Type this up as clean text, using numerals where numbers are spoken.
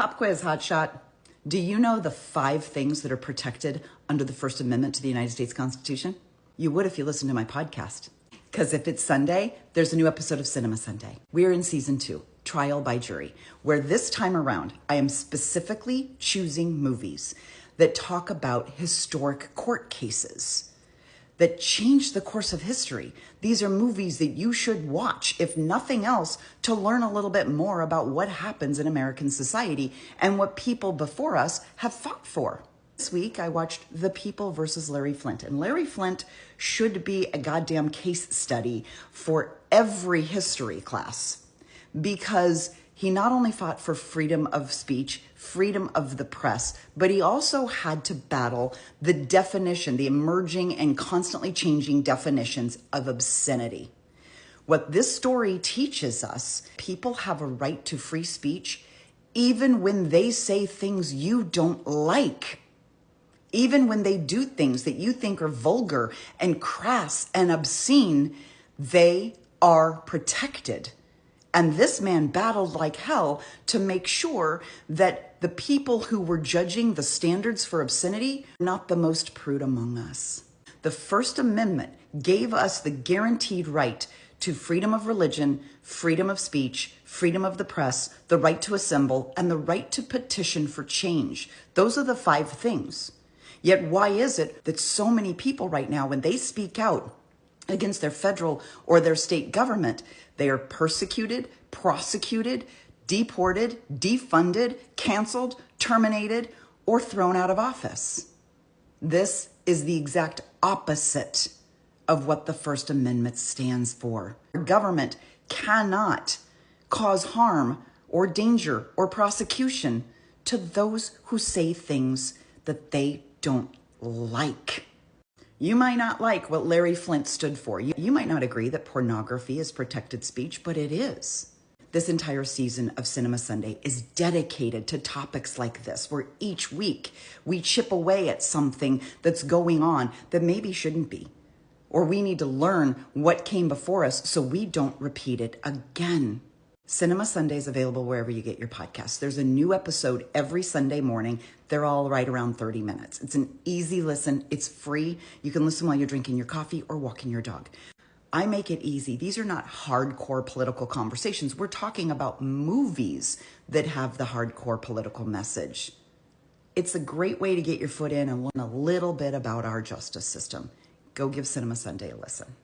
Pop quiz, hotshot. Do you know the 5 things that are protected under the First Amendment to the United States Constitution? You would if you listened to my podcast. Because if it's Sunday, there's a new episode of Cinema Sunday. We're in season 2, Trial by Jury, where this time around, I am specifically choosing movies that talk about historic court cases that change the course of history. These are movies that you should watch, if nothing else, to learn a little bit more about what happens in American society and what people before us have fought for. This week, I watched The People versus Larry Flynt. And Larry Flynt should be a goddamn case study for every history class, because he not only fought for freedom of speech, freedom of the press, but he also had to battle the definition, the emerging and constantly changing definitions of obscenity. What this story teaches us, people have a right to free speech, even when they say things you don't like. Even when they do things that you think are vulgar and crass and obscene, they are protected. And this man battled like hell to make sure that the people who were judging the standards for obscenity were not the most prude among us. The First Amendment gave us the guaranteed right to freedom of religion, freedom of speech, freedom of the press, the right to assemble, and the right to petition for change. Those are the 5 things. Yet why is it that so many people right now, when they speak out against their federal or their state government, they are persecuted, prosecuted, deported, defunded, canceled, terminated, or thrown out of office? This is the exact opposite of what the First Amendment stands for. Government cannot cause harm or danger or prosecution to those who say things that they don't like. You might not like what Larry Flynt stood for. You might not agree that pornography is protected speech, but it is. This entire season of Cinema Sunday is dedicated to topics like this, where each week we chip away at something that's going on that maybe shouldn't be. Or we need to learn what came before us so we don't repeat it again. Cinema Sunday is available wherever you get your podcasts. There's a new episode every Sunday morning. They're all right around 30 minutes. It's an easy listen. It's free. You can listen while you're drinking your coffee or walking your dog. I make it easy. These are not hardcore political conversations. We're talking about movies that have the hardcore political message. It's a great way to get your foot in and learn a little bit about our justice system. Go give Cinema Sunday a listen.